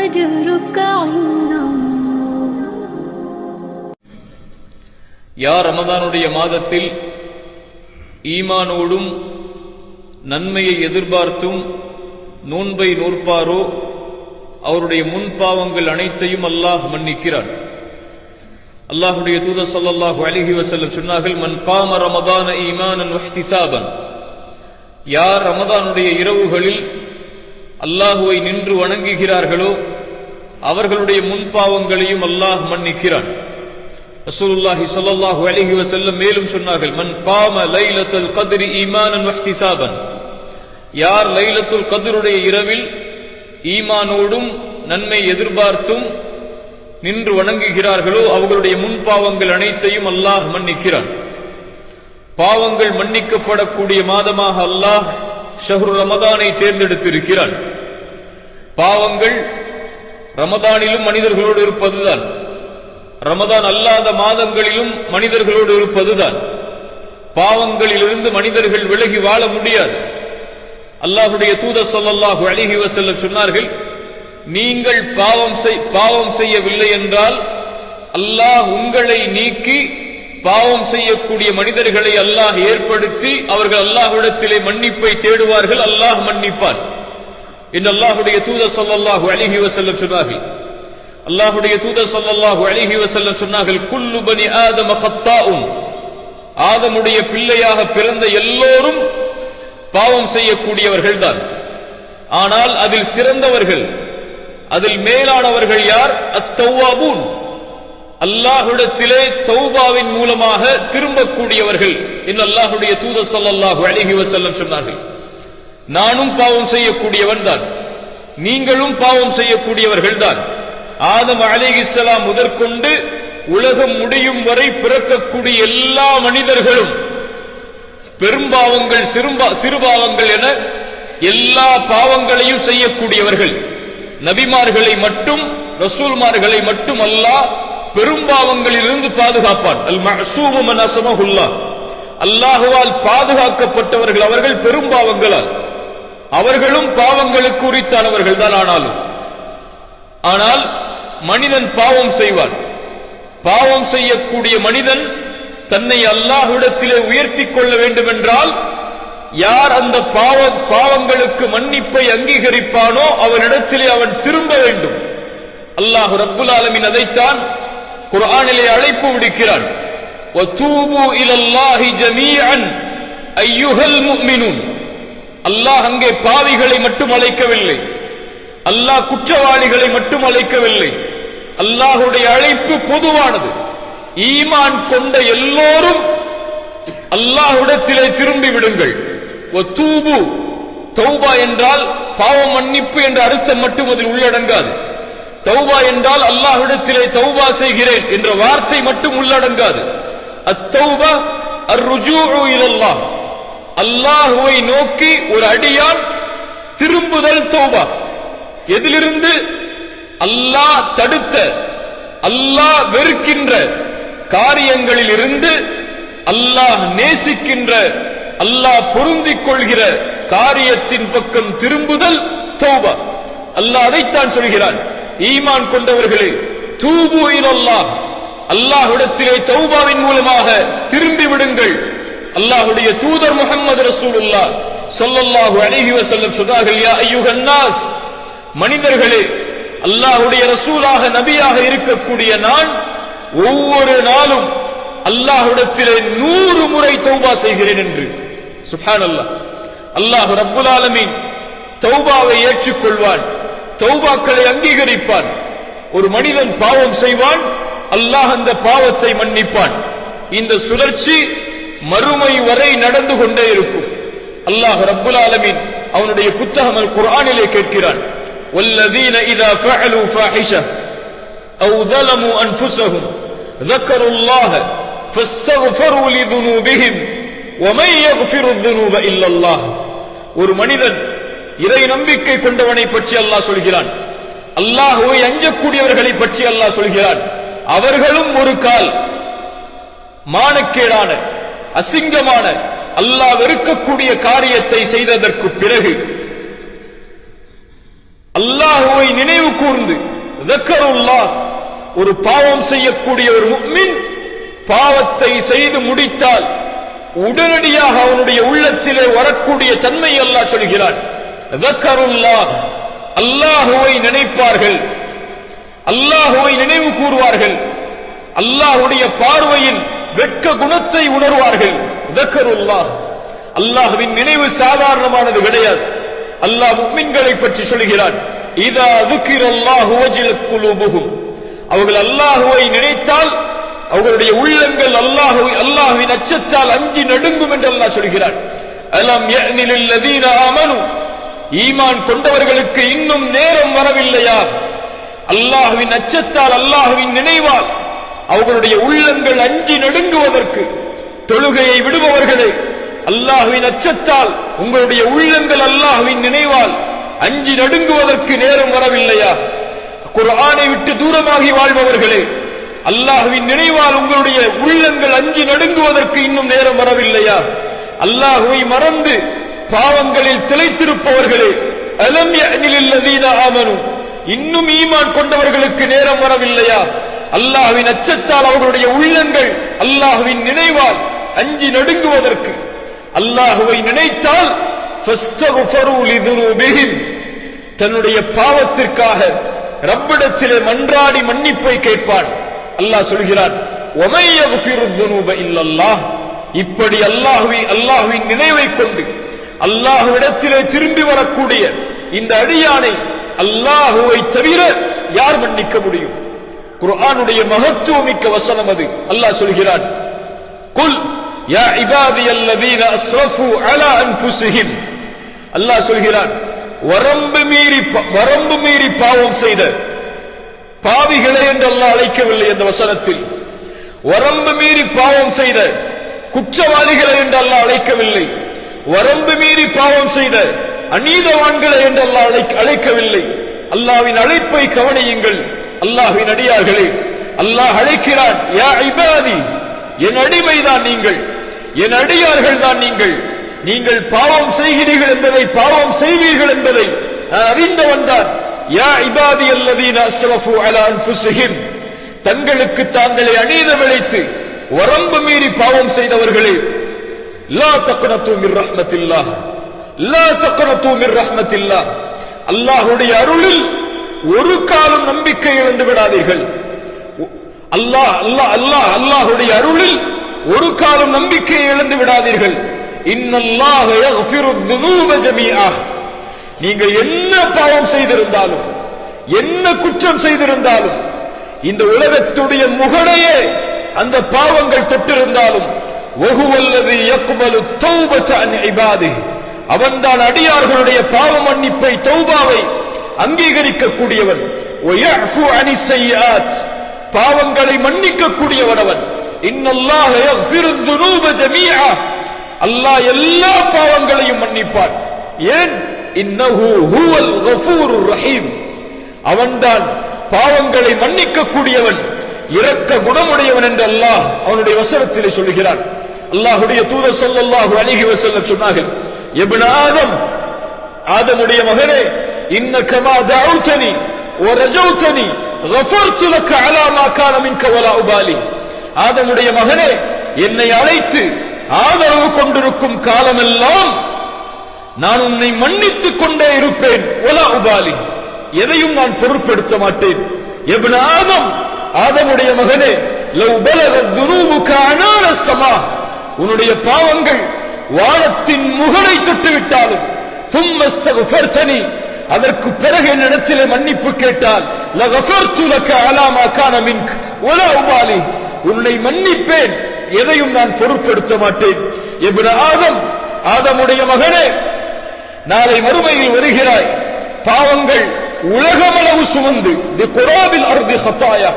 أجرك عند الله. யார் ரமதானுடைய மாதத்தில் ஈமானோடும் நன்மையை எதிர்பார்த்தும் நோன்பை நோற்பாரோ அவருடைய முன்பாவங்கள் அனைத்தையும் அல்லாஹ் மன்னிக்கிறான். அல்லாஹ்வுடைய தூதர் ஸல்லல்லாஹு அலைஹி வஸல்லம் சொன்னார்கள், மன் காம ரமதான ஈமானன் வஹ்திசாபன், யார் ரமதானுடைய இரவுகளில் அல்லாஹுவை நின்று வணங்குகிறார்களோ அவர்களுடைய முன்பாவங்களையும் அல்லாஹ் மன்னிக்கிறான். ரசூலுல்லாஹி ஸல்லல்லாஹு அலைஹி வஸல்லம் மேலும் சொன்னார்கள், மன் காம லைலத்துல் கத்ரி ஈமானன் வஹ்திசாபன், யார் லைலத்துல் கத்ருடைய இரவில் ஈமானோடும் நன்மை எதிர்பார்த்தும் நின்று வணங்குகிறார்களோ அவர்களுடைய முன்பாவங்கள் அனைத்தையும் அல்லாஹ் மன்னிக்கிறான். பாவங்கள் மன்னிக்கப்படக்கூடிய மாதமாக அல்லாஹ் ஷஹ்ரு ரமதானை தேர்ந்தெடுத்திருக்கிறான். பாவங்கள் ரமதானிலும் மனிதர்களோடு இருப்பதுதான், ரமதான் அல்லாத மாதங்களிலும் மனிதர்களோடு இருப்பதுதான். பாவங்களிலிருந்து மனிதர்கள் விலகி வாழ முடியாது. அல்லாஹ்வுடைய தூதர் ஸல்லல்லாஹு அலைஹி வஸல்லம் சொன்னார்கள், நீங்கள் பாவம் செய்யவில்லை என்றால் அல்லாஹ் உங்களை நீக்கி பாவம் செய்யக்கூடிய மனிதர்களை அல்லாஹ் ஏற்படுத்தி அவர்கள் அல்லாஹ்விடத்திலே மன்னிப்பை தேடுவார்கள், அல்லாஹ் மன்னிப்பான் என்று அல்லாஹ்வுடைய தூதர் ஸல்லல்லாஹு அலைஹி வஸல்லம் சொன்னார்கள். அல்லாஹ்வுடைய தூதர் ஸல்லல்லாஹு அலைஹி வஸல்லம் சொன்னார்கள், குல்லு பனி ஆதம ஹத்தாஉன், ஆதமுடைய பிள்ளையாக பிறந்த எல்லோரும் பாவம் செய்யக்கூடியவர்கள் தான். ஆனால் அதில் சிறந்தவர்கள், அதில் மேலானவர்கள் யார்? அத்தவ்வாபூன், அல்லாஹ்விடத்திலே தௌபாவின் மூலமாக திரும்பக்கூடியவர்கள் என்று அல்லாஹ்வுடைய தூதர் ஸல்லல்லாஹு அலைஹி வஸல்லம் சொன்னார்கள். நானும் பாவம் செய்யக்கூடியவன் தான், நீங்களும் பாவம் செய்யக்கூடியவர்கள் தான். ஆதம் அலைஹிஸ்ஸலாம் முதற்கொண்டு உலகம் முடியும் வரை பிறக்கக்கூடிய எல்லா மனிதர்களும் பெரும்பாவங்கள் சிறுபாவங்கள் என எல்லா பாவங்களையும் செய்யக்கூடியவர்கள். நபிமார்களை மட்டும் ரசூல்மார்களை மட்டும் அல்லாஹ் பெரும்பாவங்களிலிருந்து பாதுகாப்பான். அல் மஅசூமு மன் அஸமஹுல்லாஹ், அல்லாஹ்வால் பாதுகாக்கப்பட்டவர்கள் அவர்கள் பெரும்பாவங்களால். அவர்களும் பாவங்களுக்கு உரித்தானவர்கள் தான். ஆனால் மனிதன் பாவம் செய்வான். பாவம் செய்யக்கூடிய மனிதன் தன்னை அல்லாஹ்விடத்திலே உயர்த்திக் கொள்ள வேண்டும் என்றால் யார் அந்த பாவங்களுக்கு மன்னிப்பை அங்கீகரிப்பானோ அவனிடத்திலே அவன் திரும்ப வேண்டும். அல்லாஹ் ரப்புல் ஆலமீன் அதைத்தான் குர்ஆனிலே அழைப்பு விடுக்கிறான். வதூபு இலல்லாஹி ஜமீஅன் அய்யுஹல் முஃமினூன். அல்லாஹ் அங்கே பாவிகளை மட்டும் அழைக்கவில்லை, அல்லாஹ் குற்றவாளிகளை மட்டும் அழைக்கவில்லை. அல்லாஹ்வுடைய அழைப்பு பொதுவானது. ஈமான் கொண்ட எல்லோரும் அல்லாஹ்விடத்திலே திரும்பி விடுங்கள். வதூபு, தௌபா என்றால் பாவ மன்னிப்பு என்ற அர்த்தம் மட்டும் அதில் உள்ளடங்காது. தௌபா என்றால் அல்லாஹ்விடத்திலே தௌபா செய்கிறேன் என்ற வார்த்தை மட்டும் உள்ளடங்காது. அத்தௌபா அர்ருஜூஉ இலல்லாஹ், அல்லாஹ்வை நோக்கி ஒரு அடியான் திரும்புதல் தௌபா. எதிலிருந்து? அல்லாஹ் தடுத்த, அல்லாஹ் வெறுக்கின்ற காரியங்களில் இருந்து அல்லாஹ் நேசிக்கின்ற, அல்லாஹ் பொருந்திக் கொள்கிற காரியத்தின் பக்கம் திரும்புதல் தௌபா. அல்லாஹ் அதைத்தான் சொல்கிறான், ஈமான் கொண்டவர்களே தூபு இலல்லாஹ், அல்லாஹ்விடத்திலே தௌபாவின் மூலமாக திரும்பி விடுங்கள். அல்லாஹ்வுடைய தூதர் முஹம்மது ரசூலுல்லாஹ் ஸல்லல்லாஹு அலைஹி வஸல்லம் சொன்னார்கள், யா அய்யுஹன் நாஸ், மனிதர்களே, அல்லாஹ்வுடைய ரசூலாக நபியாக இருக்கக்கூடிய நான் ஒவ்வொரு நாளும் அல்லாஹ்விடத்திலே 100 முறை தௌபா செய்கிறேன் என்று. சுப்ஹானல்லாஹ். அல்லாஹ் ரப்புல் ஆலமீன் தௌபாவை ஏற்றுக்கொள்வான், தௌபாக்களை அங்கீகரிப்பான். ஒரு மனிதன் பாவம் செய்வான், அல்லாஹ் அந்த பாவத்தை மன்னிப்பான். இந்த சுழற்சி மறுமை வரை நடந்து கொண்டே இருக்கும். அல்லாஹ் ரப்புல் ஆலமீன் அவனுடைய புத்தகம் அல் குர்ஆனிலே கேட்கிறான், வல்லதீன இதா ஃபஅலு ஃபாஹிஷா அவ் ظلموا انفسهم ذكروا الله فاستغفروا لذنوبهم ومن يغفر الذنوب الا الله. ஒரு மனிதன் இறை நம்பிக்கை கொண்டவனை பற்றி அல்லாஹ் சொல்கிறான், அல்லாஹ்வை அஞ்சக்கூடியவர்களை பற்றி அல்லாஹ் சொல்கிறான். அவர்களும் ஒரு கால் மானக்கேடான, அசிங்கமான, அல்லாஹ் வெறுக்கக்கூடிய காரியத்தை செய்ததற்கு பிறகு அல்லாஹ்வை நினைவு கூர்ந்து ذكرுல்லாஹ் ஒரு பாவம் செய்யக்கூடிய ஒரு முஃமின் பாவத்தை செய்து முடித்தால் உடனடியாக அவனுடைய உள்ளத்திலே வரக்கூடிய தன்மை அல்லாஹ் சொல்கிறான். ذكرுல்லாஹ் அல்லாஹ்வை நினைப்பார்கள், அல்லாஹ்வை நினைவு கூறுவார்கள், அல்லாஹ்வுடைய பார்வையின் வெட்க குணத்தை உணர்வார்கள். ذكرுல்லாஹ் அல்லாஹ்வின் நினைவு சாதாரணமானது கிடையாது. அல்லாஹ் முஃமின்களை பற்றி சொல்கிறான். இதா ذكرல்லாஹு வஜிலத் குலூபுஹும் அவர்கள் அல்லாஹ்வை நினைத்தால் அவர்களுடைய உள்ளங்கள் அல்லாஹ்வின் அச்சத்தால் அஞ்சி நடுங்கும் என்று அல்லாஹ் சொல்கிறான். அலம் யஅனி லில்லதீன ஆமனு ஈமான் கொண்டவர்களுக்கு இன்னும் நேரம் வரவில்லையா? அல்லாஹ்வின் அச்சத்தால் அல்லாஹ்வின் நினைவால் அவர்களுடைய உள்ளங்கள் அஞ்சி நடுங்குவதற்கு. தொழுகையை விடுபவர்களே, அல்லாஹ்வின் அச்சத்தால் உங்களுடைய உள்ளங்கள் அல்லாஹ்வின் நினைவால் அஞ்சி நடுங்குவதற்கு நேரம் வரவில்லையா? குர்ஆனை விட்டு தூரமாகி வாழ்பவர்களே, அல்லாஹ்வின் நினைவால் உங்களுடைய உள்ளங்கள் அஞ்சி நடுங்குவதற்கு இன்னும் நேரம் வரவில்லையா? அல்லாஹ்வை மறந்து பாவங்களில் திளைத்திருப்பவர்களே, அலம் யஅனி லில்லதீன ஆமனு இன்னும் ஈமான் கொண்டவர்களுக்கு நேரம் வரவில்லையா? அல்லாஹ்வின் அச்சத்தால் அவர்களுடைய உள்ளங்கள் அல்லாஹ்வின் நினைவால் அஞ்சி நடுங்குவதற்கு. அல்லாஹ்வை நினைத்தால் ஃபஸ்தக்ஃபரு லிதுனூபிஹிம் தன்னுடைய பாவத்திற்காக ரப்பிடத்திலே மன்றாடி மன்னிப்பை கேட்பான். அல்லாஹ் சொல்கிறான், வமை யக்ஃபிரு ذுனூப இல்லல்லாஹ் இப்படி அல்லாஹ்வின் நினைவை கொண்டு அல்லாஹ்விடத்திலே திரும்பி வரக்கூடிய இந்த அடியானை அல்லாஹ்வை தவிர யார் மன்னிக்க முடியும்? குர்ஆனுடைய மகத்துவமிக்க வசனம் அது. அல்லாஹ் சொல்கிறான், குல் யா இபாதியல்லதீன அஸ்ரஃபு அலா அன்ஃபுஸிஹிம் அல்லாஹ் சொல்கிறான், வரம்பு மீறி பாவம் செய்த பாவிகளே என்று அல்லாஹ் அழைக்கவில்லை. அந்த வசனத்தில் வரம்பு மீறி பாவம் செய்த குற்றவாளிகளை என்று அல்லாஹ் அழைக்கவில்லை. வரம்பு மீறி பாவம் செய்த அநீதவான்களை என்று அல்லாஹ் அழைக்கவில்லை. அல்லாஹ்வின் அழைப்பை கவனியுங்கள். அல்லாஹ்வின் அடியார்களே, அல்லாஹ் அழைக்கிறான், யா இபாதி என் அடிமைதான் நீங்கள், என் அடியார்கள் தான் நீங்கள். நீங்கள் பாவம் செய்கிறீர்கள் என்பதை, பாவம் செய்வீர்கள் என்பதை நான் அறிந்தவன் தான். யா இபாதி அல்லதீன அஸ்ரஃபு அலா அன்ஃபுஸிஹிம் தங்களுக்கு தாங்களே அநீதம் இழைத்து வரம்பு மீறி பாவம் செய்தவர்களே, லா தக்னது மிர் ரஹ்மத்தில்லாஹ் லா தக்னது மிர் ரஹ்மத்தில்லாஹ் அல்லாஹ்வுடைய அருளில் ஒரு காலம் நம்பிக்கை இழந்து விடாதீர்கள். அல்லாஹ்வுடைய அருளில் ஒரு காலம் நம்பிக்கை இழந்து விடாதீர்கள். இன்னல்லாஹ யக்ஃபிரு ذுனூப ஜமீஆ நீங்கள் என்ன பாவம் செய்திருந்தாலும், என்ன குற்றம் செய்திருந்தாலும், இந்த உலகத்துடைய முகடையே அந்த பாவங்கள் தொட்டிருந்தாலும், வஹுவல்லதி யக்பலு தௌபத அன் இபாதிஹி அவன்தான் அடியார்களுடைய பாவ மன்னிப்பை, தௌபாவை அங்கீகரிக்க கூடியவன். வயஃபு அனிஸ் ஸய்யிஆத் பாவங்களை மன்னிக்க கூடியவன் அவன். இன்னல்லாஹ யக்ஃபிரு ذுனூப ஜமீஆ அல்லாஹ் எல்லா பாவங்களையும் மன்னிப்பான். ஏன்? இன்னஹு ஹுவல் கஃபூருர் ரஹீம் அவன்தான் பாவங்களை மன்னிக்க கூடியவன், இரக்க குணமுடையவன் என்று அல்லாஹ் அவனுடைய வசனத்திலே சொல்கிறான். அல்லாஹ்வுடைய தூதர் ஸல்லல்லாஹு அலைஹி வஸல்லம் சொன்னார்கள், இப்னு ஆதம் ஆதமுடைய மகனே, இன்னக மா தஅவுதனி வ ரஜௌதனி கஃபர்து லக அலா மா கான மின்க வலா உபாலி ஆதமுடைய மகனே, என்னை அழைத்து ஆதரவு கொண்டிருக்கும் காலமெல்லாம் நான் உன்னை மன்னித்துக் கொண்டே இருப்பேன். வலா உபாலி எதையும் நான் பொருட்படுத்த மாட்டேன். இப்னு ஆதம் ஆதமுடைய மகனே, லவ் பலகத் ذுனூபுக அனான ஸமா உன்னுடைய பாவங்கள் வானத்தின் முகடை தொட்டு விட்டாலும், ثم استغفرتني அதற்கு பிறகு என்னிடத்திலே மன்னிப்பு கேட்டால், லகஃபர்து லக அலா மா கான மின்க வலா உபாலி உன்னை மன்னிப்பேன், எதையும் நான் பொருட்படுத்த மாட்டேன். இப்னு ஆதம் ஆதமுடைய மகனே, நாளை மறுமையில் வருகிறாய், பாவங்கள் உலகமளவு சுமந்து பிகுராபில் அர்தி ஹதாயா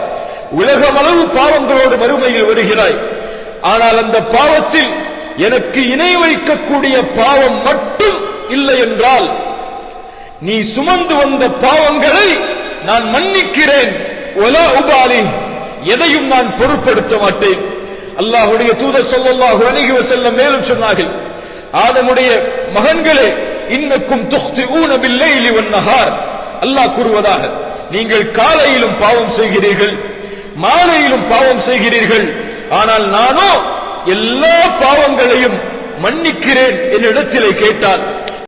உலகமளவு பாவங்களோடு மறுமையில் வருகிறாய். ஆனால் அந்த பாவத்தில் எனக்கு இணை வைக்கக்கூடிய பாவம் மட்டும் இல்லை என்றால், நீ சுமந்து வந்த பாவங்களை நான் மன்னிக்கிறேன். வலா உபாலி எதையும் நான் பொருட்படுத்த மாட்டேன். அல்லாஹ்வுடைய தூதர் ஸல்லல்லாஹு அலைஹி வஸல்லம் மேலும் சொன்னார்கள், ஆதமுடைய மகன்களே, இன்னக்கும் துக்திஊன பில்லைலி வன்னஹார் அல்லாஹ் கூறுவதாக, நீங்கள் காலையிலும் பாவம் செய்கிறீர்கள், மாலையிலும் பாவம் செய்கிறீர்கள், ஆனால் நானோ எல்லா பாவங்களையும் மன்னிக்கிறேன் என்னிடத்திலே கேட்டால்